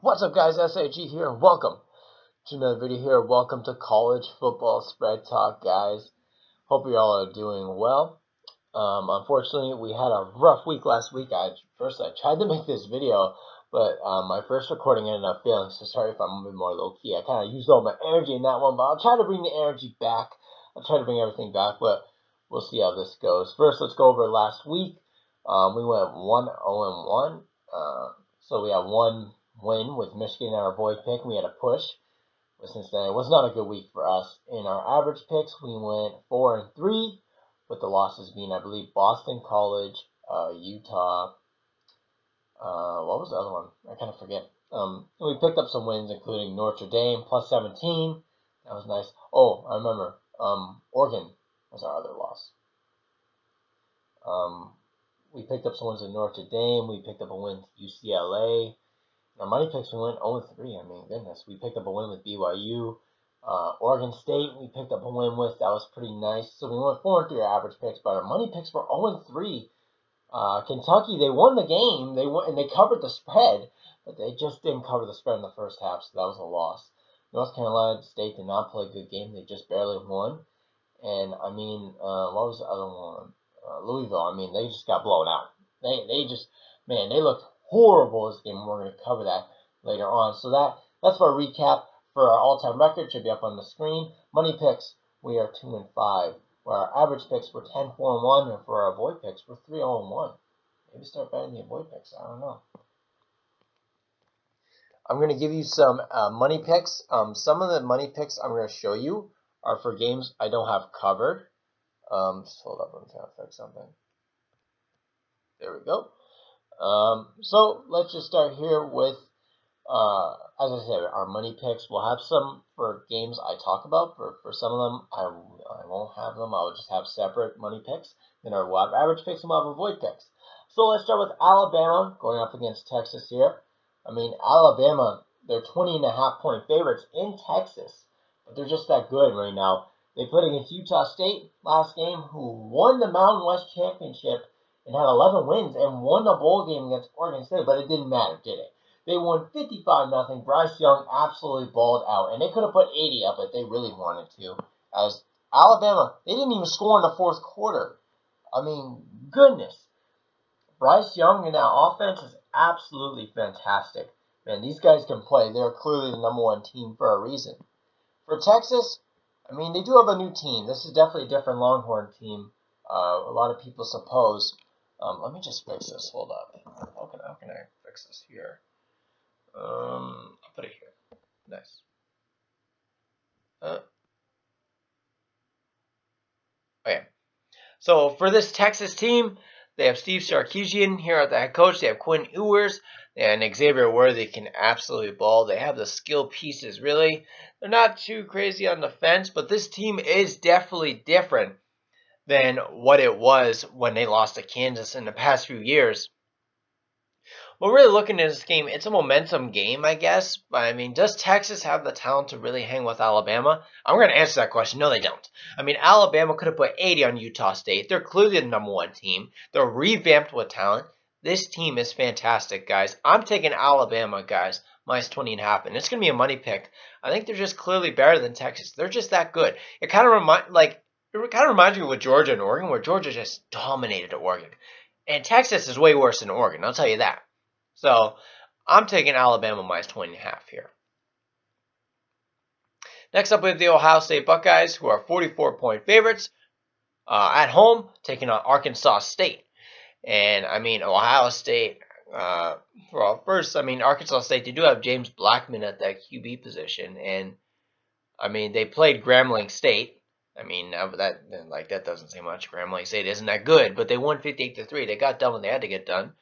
What's up, guys? SAG here. Welcome to another video here. Welcome to College Football Spread Talk, guys. Hope you all are doing well. Unfortunately, we had a rough week last week. I tried to make this video, but my first recording ended up failing, so sorry if I'm a bit more low-key. I kind of used all my energy in that one, but I'll try to bring the energy back. I'll try to bring everything back, but we'll see how this goes. First, let's go over last week. We went 1-0-1. So we had one win with Michigan in our boy pick. We had a push with Cincinnati. It was not a good week for us. In our average picks, we went 4-3, with the losses being, I believe, Boston College, Utah. What was the other one? I kind of forget. We picked up some wins, including Notre Dame plus 17. That was nice. Oh, I remember. Oregon was our other loss. We picked up some wins in Notre Dame. We picked up a win with UCLA. Our money picks, we went 0-3. I mean, goodness. We picked up a win with BYU. Oregon State, we picked up a win with. That was pretty nice. So we went 4-3 our average picks, but our money picks were 0-3. Kentucky, they won the game. They covered the spread, but they just didn't cover the spread in the first half, so that was a loss. North Carolina State did not play a good game. They just barely won. And, I mean, what was the other one? Louisville, I mean, they just got blown out. They looked horrible this game. We're going to cover that later on. So that's our recap for our all-time record. Should be up on the screen. Money picks, we are 2-5. Where our average picks were 10-4-1, and for our avoid picks, we're 3-0-1. Maybe start betting the avoid picks. I don't know. I'm going to give you some money picks. Some of the money picks I'm going to show you are for games I don't have covered. Just hold up, I'm trying to fix something. There we go. So let's just start here with, as I said, our money picks. We'll have some for games I talk about. For some of them, I won't have them. I'll just have separate money picks. Then we'll have average picks and we'll have avoid picks. So let's start with Alabama going up against Texas here. I mean, Alabama, they're 20.5-point favorites in Texas, but they're just that good right now. They played against Utah State last game, who won the Mountain West Championship and had 11 wins and won the bowl game against Oregon State, but it didn't matter, did it? They won 55-0. Bryce Young absolutely balled out, and they could have put 80 up if they really wanted to. As Alabama, they didn't even score in the fourth quarter. I mean, goodness. Bryce Young in that offense is absolutely fantastic. Man, these guys can play. They're clearly the #1 team for a reason. For Texas, I mean, they do have a new team. This is definitely a different Longhorn team. A lot of people suppose. Let me just fix this. Hold up. How can I fix this here? I'll put it here. Nice. Okay. So for this Texas team, they have Steve Sarkisian here at the head coach. They have Quinn Ewers and Xavier Worthy can absolutely ball. They have the skill pieces, really. They're not too crazy on the fence, but this team is definitely different than what it was when they lost to Kansas in the past few years. Well, really looking at this game, it's a momentum game, I guess. But, I mean, does Texas have the talent to really hang with Alabama? I'm going to answer that question. No, they don't. I mean, Alabama could have put 80 on Utah State. They're clearly the #1 team. They're revamped with talent. This team is fantastic, guys. I'm taking Alabama, guys, minus 20.5, and it's going to be a money pick. I think they're just clearly better than Texas. They're just that good. It kind of reminds me with Georgia and Oregon, where Georgia just dominated Oregon. And Texas is way worse than Oregon, I'll tell you that. So I'm taking Alabama minus 20.5 here. Next up, we have the Ohio State Buckeyes, who are 44-point favorites at home, taking on Arkansas State. And, I mean, Ohio State, first, I mean, Arkansas State, they do have James Blackman at that QB position. And, I mean, they played Grambling State. I mean, that doesn't say much. Grambling State isn't that good, but they won 58-3. They got done when they had to get done.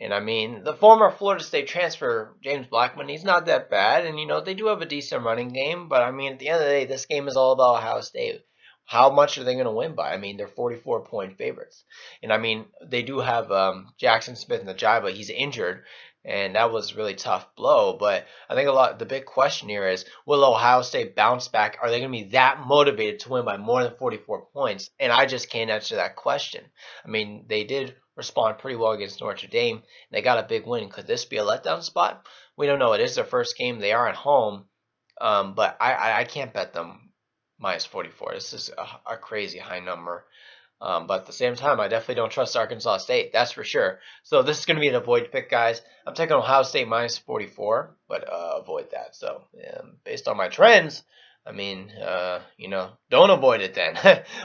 And, I mean, the former Florida State transfer, James Blackman, he's not that bad. And, you know, they do have a decent running game. But, I mean, at the end of the day, this game is all about Ohio State. How much are they going to win by? I mean, they're 44-point favorites. And, I mean, they do have Jackson Smith in the jive, but he's injured. And that was a really tough blow. But I think the big question here is, will Ohio State bounce back? Are they going to be that motivated to win by more than 44 points? And I just can't answer that question. I mean, they did respond pretty well against Notre Dame. And they got a big win. Could this be a letdown spot? We don't know. It is their first game. They are at home. But I can't bet them minus 44. This is a crazy high number. But at the same time, I definitely don't trust Arkansas State. That's for sure. So this is going to be an avoid pick, guys. I'm taking Ohio State minus 44, but avoid that. So based on my trends, I mean, don't avoid it then.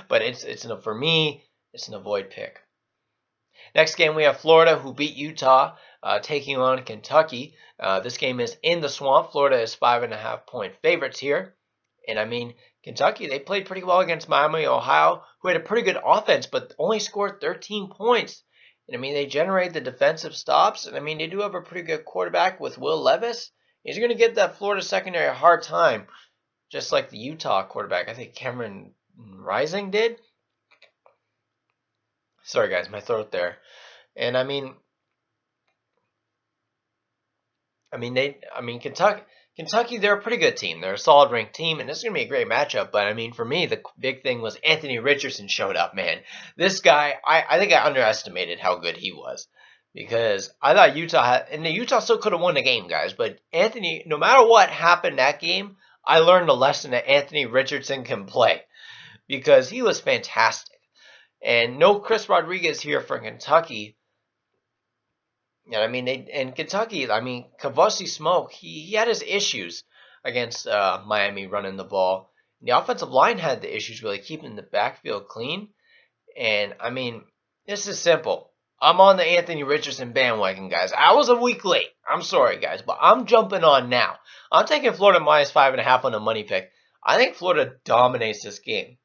But for me, it's an avoid pick. Next game, we have Florida, who beat Utah, taking on Kentucky. This game is in the Swamp. Florida is 5.5-point favorites here. And I mean, Kentucky, they played pretty well against Miami, Ohio, who had a pretty good offense, but only scored 13 points. And I mean, they generate the defensive stops. And I mean, they do have a pretty good quarterback with Will Levis. He's going to give that Florida secondary a hard time, just like the Utah quarterback. I think Cameron Rising did. Sorry, guys, my throat there. And I mean, Kentucky, they're a pretty good team. They're a solid ranked team, and this is going to be a great matchup. But I mean, for me, the big thing was Anthony Richardson showed up, man. This guy, I think I underestimated how good he was, because I thought Utah still could have won the game, guys. But Anthony, no matter what happened that game, I learned a lesson that Anthony Richardson can play, because he was fantastic. And no Chris Rodriguez here for Kentucky. And I mean, Kentucky, I mean, Kavasi Smoke, he had his issues against Miami running the ball. And the offensive line had the issues really keeping the backfield clean. And I mean, this is simple. I'm on the Anthony Richardson bandwagon, guys. I was a week late. I'm sorry, guys, but I'm jumping on now. I'm taking Florida minus 5.5 on the money pick. I think Florida dominates this game.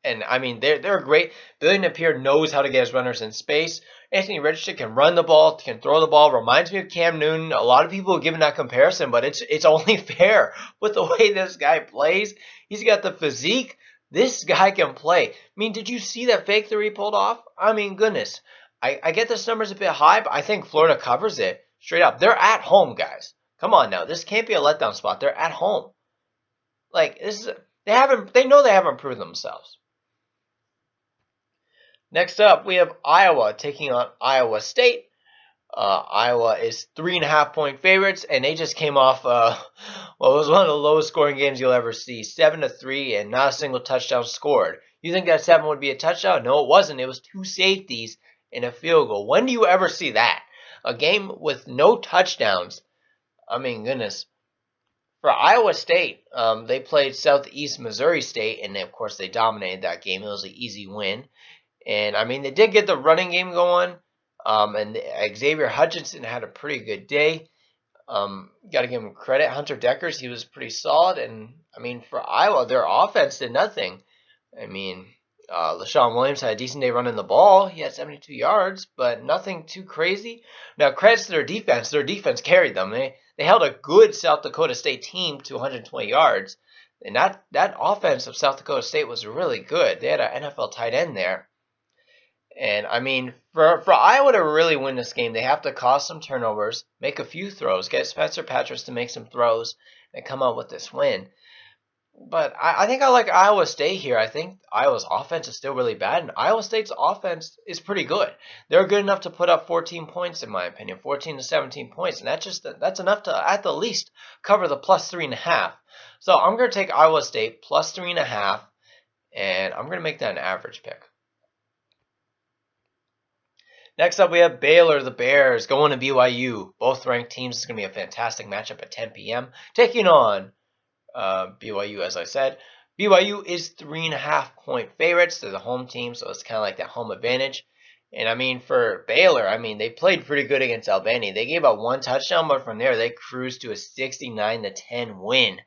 And I mean, they're great. Billy Napier knows how to get his runners in space. Anthony Richardson can run the ball, can throw the ball. Reminds me of Cam Newton. A lot of people have given that comparison, but it's only fair with the way this guy plays. He's got the physique. This guy can play. I mean, did you see that fake three he pulled off? I mean, goodness. I get this number's a bit high, but I think Florida covers it straight up. They're at home, guys. Come on now. This can't be a letdown spot. They're at home. Like, they know they haven't proved themselves. Next up, we have Iowa taking on Iowa State. Iowa is 3.5-point favorites, and they just came off, it was one of the lowest scoring games you'll ever see. 7-3, and not a single touchdown scored. You think that 7 would be a touchdown? No, it wasn't. It was 2 safeties and a field goal. When do you ever see that? A game with no touchdowns. I mean, goodness. For Iowa State, they played Southeast Missouri State, and of course they dominated that game. It was an easy win. And, I mean, they did get the running game going. And Xavier Hutchinson had a pretty good day. Got to give him credit. Hunter Deckers, he was pretty solid. And, I mean, for Iowa, their offense did nothing. I mean, LaShawn Williams had a decent day running the ball. He had 72 yards, but nothing too crazy. Now, credits to their defense. Their defense carried them. They held a good South Dakota State team to 120 yards. And that offense of South Dakota State was really good. They had an NFL tight end there. And, I mean, for Iowa to really win this game, they have to cause some turnovers, make a few throws, get Spencer Petras to make some throws, and come out with this win. But I think I like Iowa State here. I think Iowa's offense is still really bad, and Iowa State's offense is pretty good. They're good enough to put up 14 points, in my opinion, 14 to 17 points, and that's enough to, at the least, cover the plus 3.5. So I'm going to take Iowa State plus 3.5, and I'm going to make that an average pick. Next up, we have Baylor, the Bears, going to BYU. Both ranked teams. It's going to be a fantastic matchup at 10 p.m. Taking on BYU, as I said. BYU is 3.5-point favorites. They're the home team, so it's kind of like that home advantage. And, I mean, for Baylor, I mean, they played pretty good against Albany. They gave up 1 touchdown, but from there, they cruised to a 69-10 win.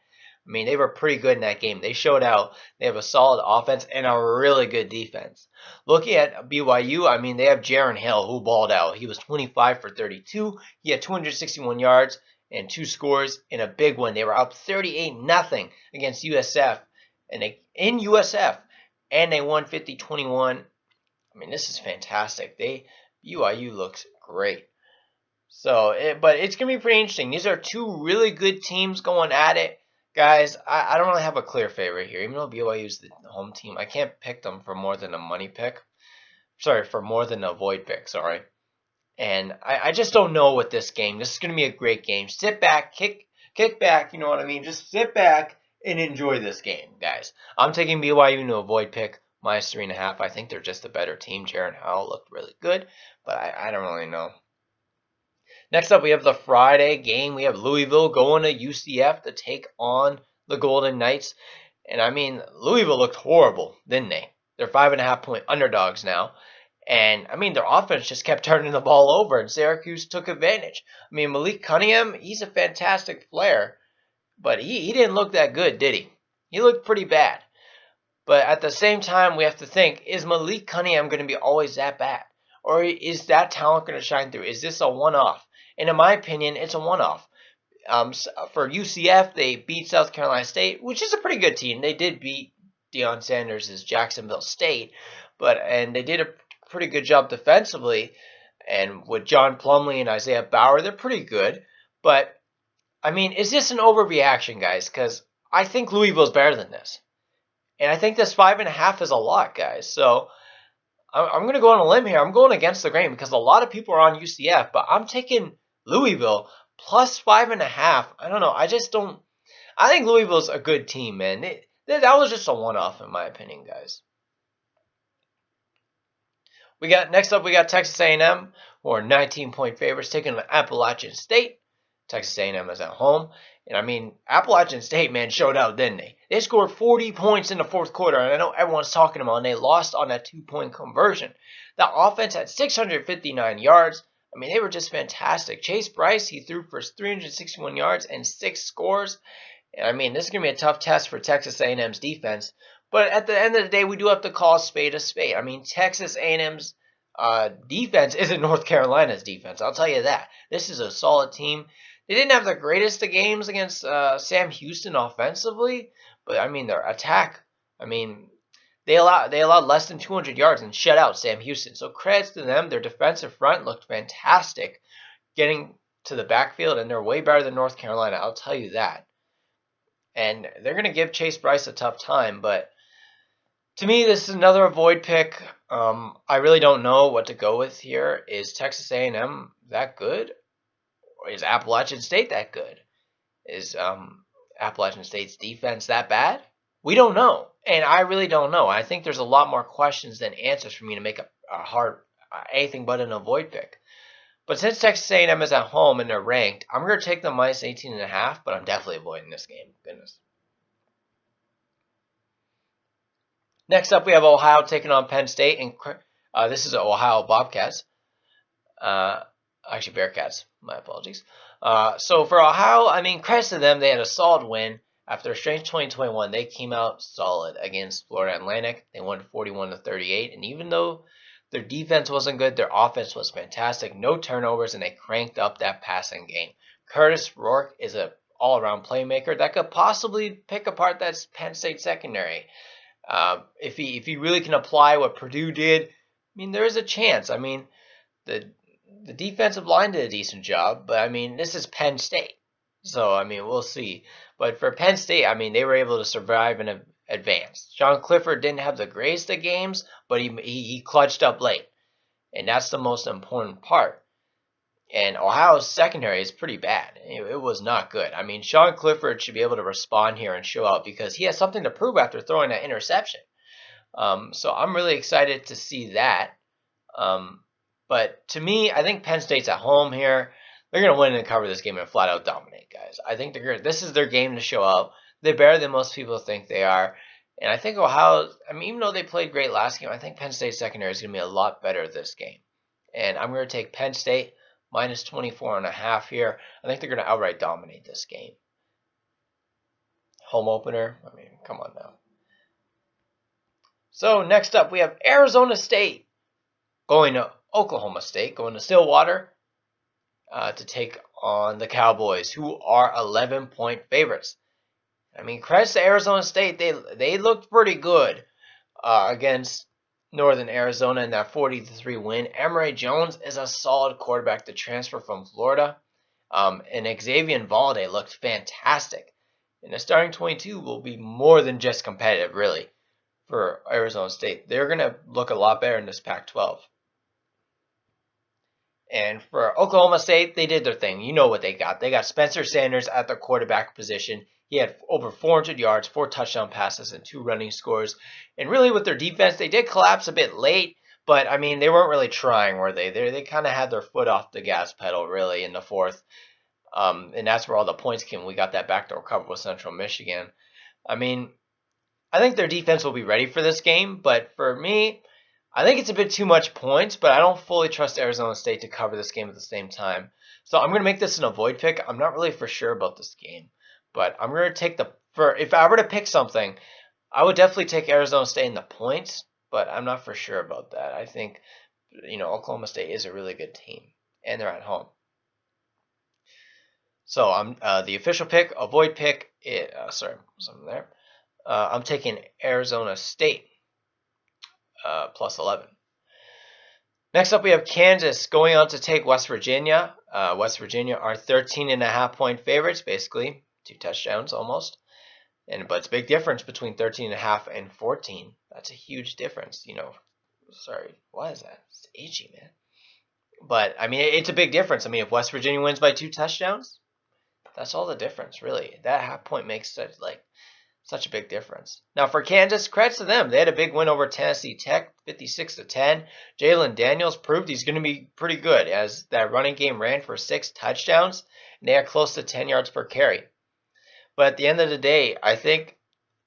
I mean, they were pretty good in that game. They showed out. They have a solid offense and a really good defense. Looking at BYU, I mean, they have Jaron Hill, who balled out. He was 25 for 32. He had 261 yards and 2 scores in a big one. They were up 38-0 against USF, and in USF, and they won 50-21. I mean, this is fantastic. BYU looks great. So, but it's going to be pretty interesting. These are 2 really good teams going at it. Guys, I don't really have a clear favorite here. Even though BYU is the home team, I can't pick them for more than a money pick. sorry, for more than a void pick, sorry. And I just don't know with this game. This is going to be a great game. Sit back, kick back, you know what I mean? Just sit back and enjoy this game, guys. I'm taking BYU to avoid pick minus 3.5. I think they're just a better team. Jaron Howell looked really good, but I don't really know. Next up, we have the Friday game. We have Louisville going to UCF to take on the Golden Knights. And I mean, Louisville looked horrible, didn't they? They're 5.5-point underdogs now. And I mean, their offense just kept turning the ball over, and Syracuse took advantage. I mean, Malik Cunningham, he's a fantastic player, but he didn't look that good, did he? He looked pretty bad. But at the same time, we have to think, is Malik Cunningham going to be always that bad? Or is that talent going to shine through? Is this a one-off? And in my opinion, it's a one-off. For UCF, they beat South Carolina State, which is a pretty good team. They did beat Deion Sanders' Jacksonville State, and they did a pretty good job defensively. And with John Plumlee and Isaiah Bauer, they're pretty good. But, I mean, is this an overreaction, guys? Because I think Louisville's better than this. And I think this 5.5 is a lot, guys. So I'm going to go on a limb here. I'm going against the grain because a lot of people are on UCF, but I'm taking Louisville plus 5.5. I don't know. I just don't. I think Louisville's a good team, man. That was just a one-off, in my opinion, guys. Next up, we got Texas A&M, who are 19-point favorites, taking on Appalachian State. Texas A&M is at home. And I mean, Appalachian State, man, showed out, didn't they? They scored 40 points in the fourth quarter, and I know everyone's talking about it, and they lost on that 2-point conversion. That offense had 659 yards. I mean, they were just fantastic. Chase Bryce, he threw for 361 yards and 6 scores. And I mean, this is going to be a tough test for Texas A&M's defense. But at the end of the day, we do have to call a spade a spade. I mean, Texas A&M's defense isn't North Carolina's defense. I'll tell you that. This is a solid team. They didn't have the greatest of games against Sam Houston offensively, but I mean their attack. I mean they allowed less than 200 yards and shut out Sam Houston. So credits to them. Their defensive front looked fantastic, getting to the backfield, and they're way better than North Carolina. I'll tell you that. And they're going to give Chase Bryce a tough time, but to me, this is another avoid pick. I really don't know what to go with here. Is Texas A&M that good? Or is Appalachian State that good? Is Appalachian State's defense that bad? We don't know. And I really don't know. I think there's a lot more questions than answers for me to make a hard anything but an avoid pick. But since Texas A&M is at home and they're ranked, I'm going to take the minus 18.5, but I'm definitely avoiding this game. Goodness. Next up, we have Ohio taking on Penn State, and this is Ohio Bobcats. Actually, Bearcats. My apologies. So for Ohio, I mean, credit to them. They had a solid win. After a strange 2021, they came out solid against Florida Atlantic. They won 41-38. And even though their defense wasn't good, their offense was fantastic. No turnovers, and they cranked up that passing game. Curtis Rourke is an all-around playmaker that could possibly pick apart that Penn State secondary. If he really can apply what Purdue did, I mean, there is a chance. I mean, the defensive line did a decent job, but I mean, this is Penn State. So, I mean, we'll see. But for Penn State, I mean, they were able to survive and advance. Sean Clifford didn't have the greatest of games, but he clutched up late. And that's the most important part. And Ohio's secondary is pretty bad. It was not good. I mean, Sean Clifford should be able to respond here and show out because he has something to prove after throwing that interception. So I'm really excited to see that. But to me, I think Penn State's at home here. They're going to win and cover this game and flat out dominate, guys. I think this is their game to show out. They're better than most people think they are. And I think Ohio, I mean, even though they played great last game, I think Penn State's secondary is going to be a lot better this game. And I'm going to take Penn State minus 24.5 here. I think they're going to outright dominate this game. Home opener. I mean, come on now. So next up, we have Arizona State going to Oklahoma State, going to Stillwater to take on the Cowboys, who are 11-point favorites. I mean, credits to Arizona State. They looked pretty good against Northern Arizona in that 40-3 win. Emory Jones is a solid quarterback to transfer from Florida. And Xavier Valde looked fantastic. And the starting 22 will be more than just competitive, really, for Arizona State. They're going to look a lot better in this Pac-12. And for Oklahoma State, they did their thing. You know what they got. They got Spencer Sanders at the quarterback position. He had over 400 yards, 4 touchdown passes, and 2 running scores. And really with their defense, they did collapse a bit late. But, I mean, they weren't really trying, were they? They kind of had their foot off the gas pedal, really, in the fourth. And that's where all the points came. We got that backdoor cover with Central Michigan. I mean, I think their defense will be ready for this game. But for me, I think it's a bit too much points, but I don't fully trust Arizona State to cover this game at the same time. So I'm going to make this an avoid pick. I'm not really for sure about this game. But I'm going to take if I were to pick something, I would definitely take Arizona State in the points. But I'm not for sure about that. I think, Oklahoma State is a really good team. And they're at home. So I'm the official pick, avoid pick. Something there. I'm taking Arizona State plus 11. Next up, we have Kansas going on to take West Virginia. West Virginia are 13.5-point favorites, basically 2 touchdowns almost. But it's a big difference between 13.5 and 14. That's a huge difference. Sorry, why is that? It's itchy, man. But I mean, it's a big difference. I mean, if West Virginia wins by 2 touchdowns, that's all the difference, really. That half point makes such a big difference. Now for Kansas, credits to them. They had a big win over Tennessee Tech, 56-10. Jalen Daniels proved he's going to be pretty good as that running game ran for 6 touchdowns, and they had close to 10 yards per carry. But at the end of the day, I think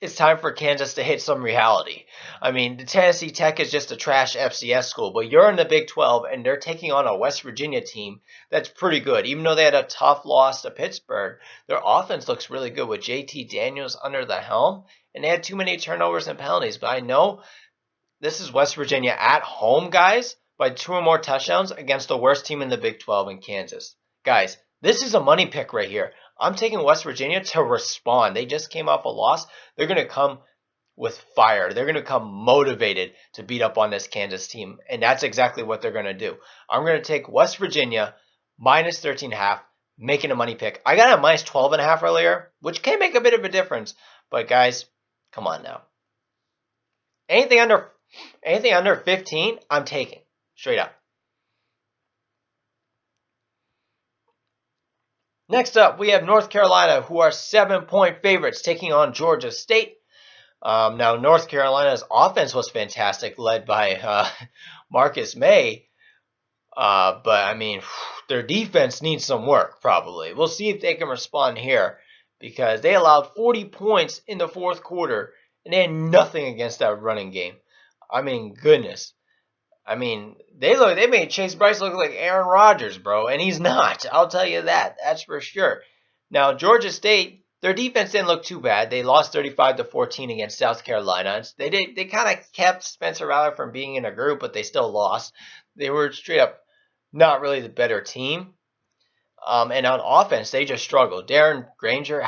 it's time for Kansas to hit some reality. I mean, the Tennessee Tech is just a trash FCS school, but you're in the Big 12, and they're taking on a West Virginia team that's pretty good. Even though they had a tough loss to Pittsburgh, their offense looks really good with JT Daniels under the helm, and they had too many turnovers and penalties. But I know this is West Virginia at home, guys, by 2 or more touchdowns against the worst team in the Big 12 in Kansas. Guys, this is a money pick right here. I'm taking West Virginia to respond. They just came off a loss. They're going to come with fire. They're going to come motivated to beat up on this Kansas team. And that's exactly what they're going to do. I'm going to take West Virginia minus 13.5, making a money pick. I got a minus 12.5 earlier, which can make a bit of a difference. But guys, come on now. Anything under 15, I'm taking. Straight up. Next up, we have North Carolina, who are 7-point favorites, taking on Georgia State. Now, North Carolina's offense was fantastic, led by Marcus May. But, I mean, their defense needs some work, probably. We'll see if they can respond here, because they allowed 40 points in the fourth quarter, and they had nothing against that running game. I mean, goodness. I mean, they made Chase Bryce look like Aaron Rodgers, bro, and he's not. I'll tell you that. That's for sure. Now, Georgia State, their defense didn't look too bad. They lost 35-14 against South Carolina. They kind of kept Spencer Rattler from being in a group, but they still lost. They were straight up not really the better team. And on offense, they just struggled. Darren Granger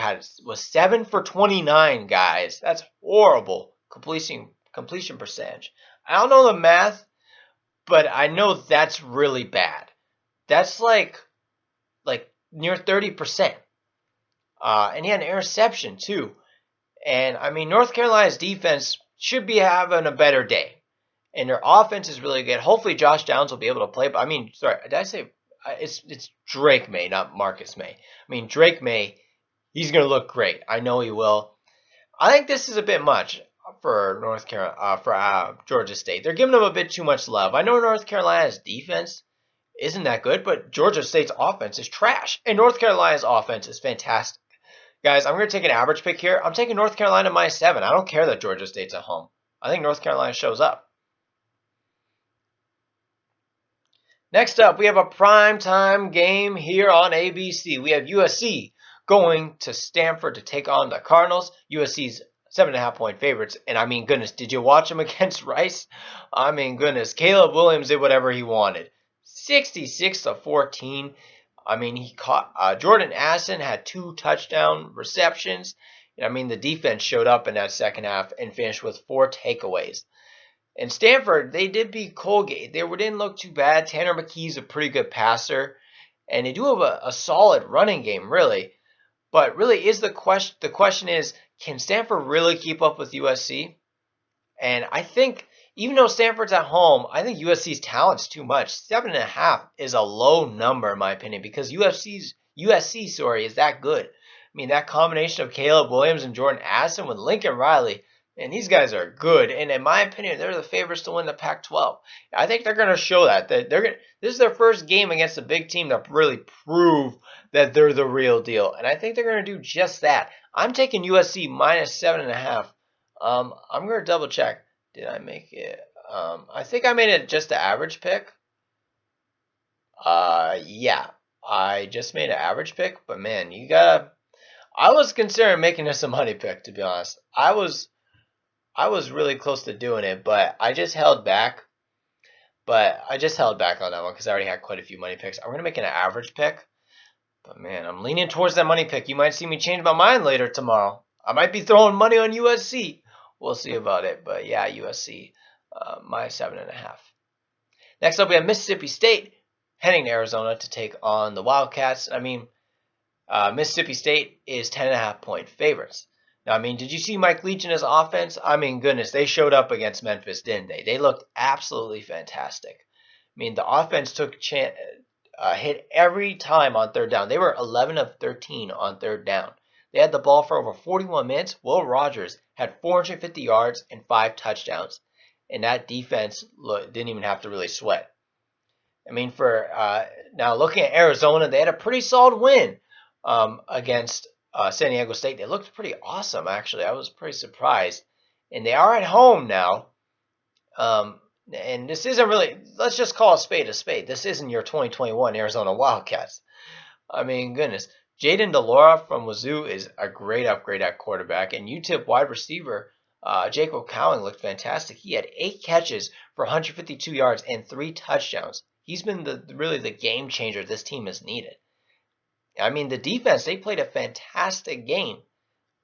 was 7 for 29, guys. That's horrible completion percentage. I don't know the math, but I know that's really bad. That's like near 30%. And he had an interception too. And I mean, North Carolina's defense should be having a better day. And their offense is really good. Hopefully Josh Downs will be able to play. But I mean, sorry, did I say it's Drake May, not Marcus May. I mean, Drake May, he's going to look great. I know he will. I think this is a bit much for North Carolina, for Georgia State. They're giving them a bit too much love. I know North Carolina's defense isn't that good, but Georgia State's offense is trash, and North Carolina's offense is fantastic. Guys, I'm going to take an average pick here. I'm taking North Carolina minus 7. I don't care that Georgia State's at home. I think North Carolina shows up. Next up, we have a primetime game here on ABC. We have USC going to Stanford to take on the Cardinals. USC's 7.5-point favorites. And I mean, goodness, did you watch him against Rice? I mean, goodness, Caleb Williams did whatever he wanted. 66-14. I mean, he caught Jordan Addison had 2 touchdown receptions. I mean, the defense showed up in that second half and finished with 4 takeaways. And Stanford, they did beat Colgate. They didn't look too bad. Tanner McKee's a pretty good passer. And they do have a solid running game, really. But really, the question is, can Stanford really keep up with USC? And I think even though Stanford's at home, I think USC's talent's too much. 7.5 is a low number in my opinion because USC, is that good. I mean, that combination of Caleb Williams and Jordan Addison with Lincoln Riley, and these guys are good. And in my opinion, they're the favorites to win the Pac-12. I think they're going to show that they're going. This is their first game against a big team to really prove that they're the real deal. And I think they're going to do just that. I'm taking USC minus 7.5. I'm going to double check. Did I make it? I think I made it just the average pick. Yeah. I just made an average pick, but man, I was considering making this a money pick, to be honest. I was really close to doing it, but I just held back. But I just held back on that one because I already had quite a few money picks. I'm going to make an average pick. But man, I'm leaning towards that money pick. You might see me change my mind later tomorrow. I might be throwing money on USC. We'll see about it. But yeah, USC, minus 7.5. Next up, we have Mississippi State heading to Arizona to take on the Wildcats. I mean, Mississippi State is 10.5 point favorites. Now, I mean, did you see Mike Leach and his offense? I mean, goodness, they showed up against Memphis, didn't they? They looked absolutely fantastic. I mean, the offense took hit every time on third down. They were 11 of 13 on third down. They had the ball for over 41 minutes. Will Rogers had 450 yards and 5 touchdowns. And that defense didn't even have to really sweat. I mean, now looking at Arizona, they had a pretty solid win against San Diego State. They looked pretty awesome, actually. I was pretty surprised. And they are at home now. And this isn't really, let's just call a spade a spade. This isn't your 2021 Arizona Wildcats. I mean, goodness. Jaden DeLaura from Wazoo is a great upgrade at quarterback. And UTEP wide receiver Jacob Cowing looked fantastic. He had 8 catches for 152 yards and 3 touchdowns. He's been really the game changer this team has needed. I mean, the defense, they played a fantastic game.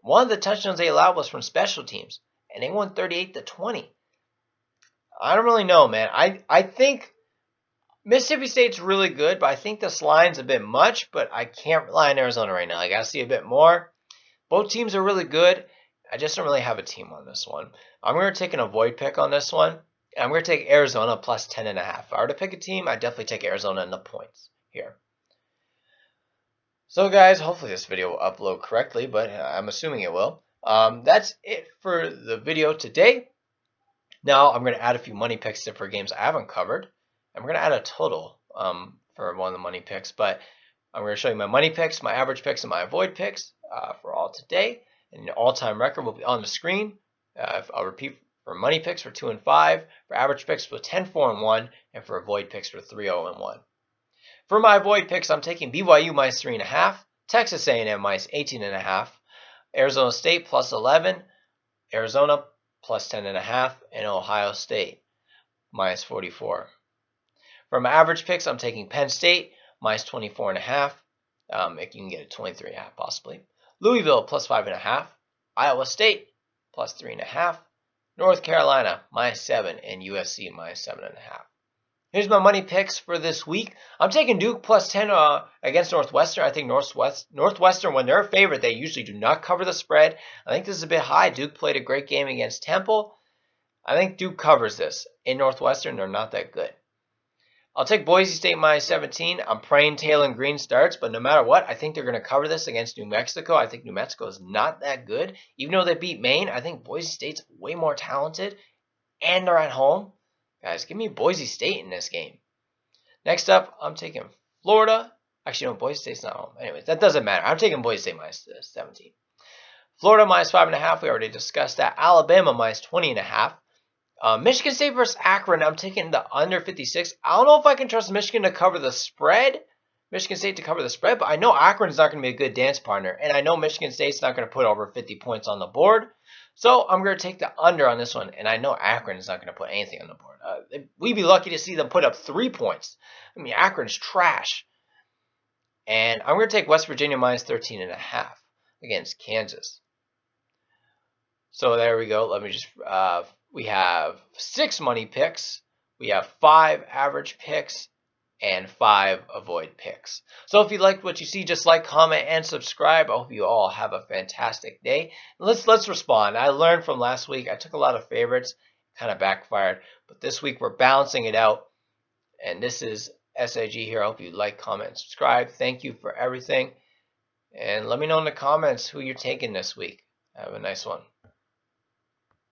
One of the touchdowns they allowed was from special teams, and they won 38-20. I don't really know, man. I think Mississippi State's really good, but I think this line's a bit much, but I can't rely on Arizona right now. I got to see a bit more. Both teams are really good. I just don't really have a team on this one. I'm going to take an avoid pick on this one. And I'm going to take Arizona plus 10.5. If I were to pick a team, I'd definitely take Arizona in the points here. So guys, hopefully this video will upload correctly, but I'm assuming it will. That's it for the video today. Now I'm going to add a few money picks for games I haven't covered. I'm going to add a total for one of the money picks, but I'm going to show you my money picks, my average picks, and my avoid picks for all today. And the all-time record will be on the screen. I'll repeat: for money picks for 2 and 5, for average picks for 10, 4 and 1, and for avoid picks for 3, 0 and 1. For my avoid picks, I'm taking BYU minus 3.5, Texas A&M minus 18.5, Arizona State plus 11, Arizona plus 10.5, and Ohio State minus 44. For my average picks, I'm taking Penn State minus 24.5. You can get a 23.5 possibly. Louisville plus 5.5, Iowa State plus 3.5, North Carolina minus 7, and USC minus 7.5. Here's my money picks for this week. I'm taking Duke plus 10 against Northwestern. I think Northwestern, when they're a favorite, they usually do not cover the spread. I think this is a bit high. Duke played a great game against Temple. I think Duke covers this. In Northwestern, they're not that good. I'll take Boise State minus 17. I'm praying Taylor Green starts, but no matter what, I think they're going to cover this against New Mexico. I think New Mexico is not that good. Even though they beat Maine, I think Boise State's way more talented, and they're at home. Guys, give me Boise State in this game. Next up, I'm taking Florida. Actually, no, Boise State's not home. Anyways, that doesn't matter. I'm taking Boise State minus 17. Florida minus 5.5. We already discussed that. Alabama minus 20.5. Michigan State versus Akron. I'm taking the under 56. I don't know if I can trust Michigan to cover the spread. Michigan State to cover the spread, but I know Akron's not going to be a good dance partner, and I know Michigan State's not going to put over 50 points on the board. So I'm going to take the under on this one, and I know Akron is not going to put anything on the board. We'd be lucky to see them put up 3 points. I mean, Akron's trash. And I'm going to take West Virginia minus 13.5 against Kansas. So there we go. Let me just, we have 6 money picks. We have 5 average picks and 5 avoid picks. So if you liked what you see, just like, comment, and subscribe. I hope you all have a fantastic day. Let's respond. I learned from last week. I took a lot of favorites, kind of backfired, but this week we're balancing it out. And this is SIG here. I hope you like, comment, and subscribe. Thank you for everything. And let me know in the comments who you're taking this week. Have a nice one.